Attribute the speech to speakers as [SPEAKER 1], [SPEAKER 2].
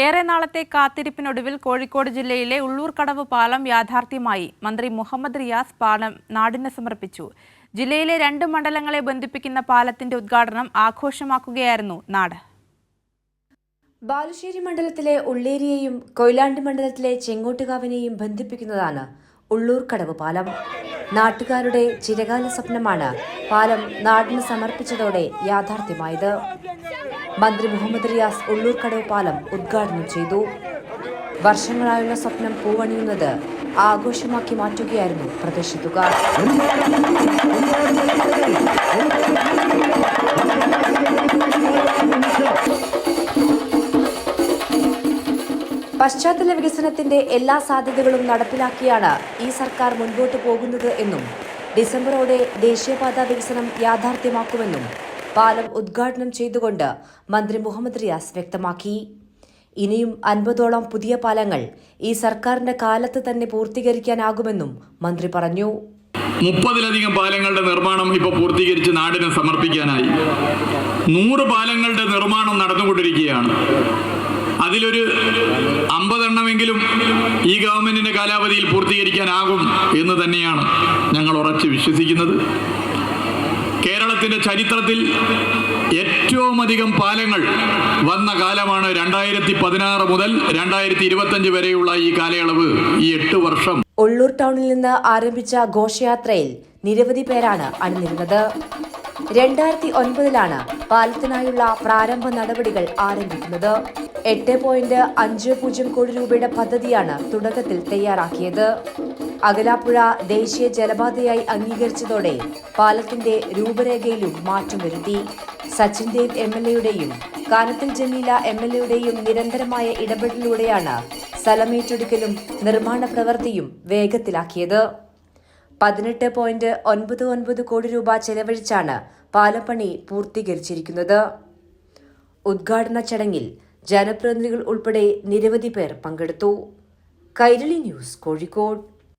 [SPEAKER 1] ഏറെ നാളത്തെ കാത്തിരിപ്പിനൊടുവിൽ കോഴിക്കോട് ജില്ലയിലെ ഉള്ളൂർക്കടവ് പാലം യാഥാർത്ഥ്യമായി. മന്ത്രി മുഹമ്മദ് റിയാസ് പാലം നാടിന് സമർപ്പിച്ചു. ജില്ലയിലെ 2 മണ്ഡലങ്ങളെ ബന്ധിപ്പിക്കുന്ന പാലത്തിന്റെ ഉദ്ഘാടനം ആഘോഷമാക്കുകയായിരുന്നു നാട്.
[SPEAKER 2] ബാലുശ്ശേരി മണ്ഡലത്തിലെ ഉള്ളേരിയെയും കൊയിലാണ്ടി മണ്ഡലത്തിലെ ചെങ്ങോട്ടുകാവിനെയും ബന്ധിപ്പിക്കുന്നതാണ് ഉള്ളൂർക്കടവ് പാലം. നാട്ടുകാരുടെ ചിരകാല സ്വപ്നമാണ് പാലം നാടിന് സമർപ്പിച്ചതോടെ യാഥാർത്ഥ്യമായത്. മന്ത്രി മുഹമ്മദ് റിയാസ് ഉള്ളൂർക്കടവ് പാലം ഉദ്ഘാടനം ചെയ്തു. വർഷങ്ങളായുള്ള സ്വപ്നം പൂവണിയുന്നത് ആഘോഷമാക്കി മാറ്റുകയായിരുന്നു പ്രദേശത്തുകാർ. പശ്ചാത്തല വികസനത്തിന്റെ എല്ലാ സാധ്യതകളും നടപ്പിലാക്കിയാണ് ഈ സർക്കാർ മുൻപോട്ട് പോകുന്നത് എന്നും ഡിസംബറോടെ ദേശീയപാത വികസനം യാഥാർത്ഥ്യമാക്കുമെന്നും പാലം ഉദ്ഘാടനം ചെയ്തുകൊണ്ട് മന്ത്രി മുഹമ്മദ് റിയാസ് വ്യക്തമാക്കി. ഇനിയും 50ഓളം പുതിയ പാലങ്ങൾ ഈ സർക്കാരിന്റെ കാലത്ത് തന്നെ പൂർത്തീകരിക്കാനാകുമെന്നും മന്ത്രി പറഞ്ഞു.
[SPEAKER 3] 30ലധികം പാലങ്ങളുടെ നിർമ്മാണം ഇപ്പോൾ പൂർത്തീകരിച്ച് നാടിന് സമർപ്പിക്കാനായി. 100 പാലങ്ങളുടെ നിർമ്മാണം നടന്നുകൊണ്ടിരിക്കുകയാണ്. അതിലൊരു 50 എണ്ണമെങ്കിലും ഈ ഗവൺമെന്റിന്റെ കാലാവധിയിൽ പൂർത്തീകരിക്കാനാകും എന്ന് തന്നെയാണ് ഞങ്ങൾ ഉറച്ചു വിശ്വസിക്കുന്നത്. കേരളത്തിന്റെ ചരിത്രത്തിൽ ഏറ്റവും അധികം പാലങ്ങൾ വന്ന കാലമാണ് 2016 മുതൽ 2025 വരെയുള്ള ഈ കാലയളവ്. ഈ 8 വർഷം
[SPEAKER 2] ഉള്ളൂർ ടൗണിൽ നിന്ന് ആരംഭിച്ച ഘോഷയാത്രയിൽ നിരവധി പേരാണ് അണിനിരുന്നത്. 2009 പാലത്തിനായുള്ള പ്രാരംഭ നടപടികൾ ആരംഭിക്കുന്നത്. 8.50 കോടി രൂപയുടെ പദ്ധതിയാണ് തുടക്കത്തിൽ തയ്യാറാക്കിയത്. അകലാപ്പുഴ ദേശീയ ജലപാതയായി അംഗീകരിച്ചതോടെ പാലത്തിന്റെ രൂപരേഖയിലും മാറ്റം വരുത്തി. സച്ചിൻ ദേവ് MLAയുടെയും കാനത്തിൽ ജമീല MLAയുടെയും നിരന്തരമായ ഇടപെടലിലൂടെയാണ് സ്ഥലമേറ്റെടുക്കലും നിർമ്മാണ പ്രവൃത്തിയും വേഗത്തിലാക്കിയത്. 18.99 കോടി രൂപ ചെലവഴിച്ചാണ് പാലപ്പണി പൂർത്തീകരിച്ചിരിക്കുന്നത്. ഉദ്ഘാടന ചടങ്ങിൽ ജനപ്രതിനിധികൾ ഉൾപ്പെടെ നിരവധി പേർ പങ്കെടുത്തു. കൈരളി ന്യൂസ്, കോഴിക്കോട്.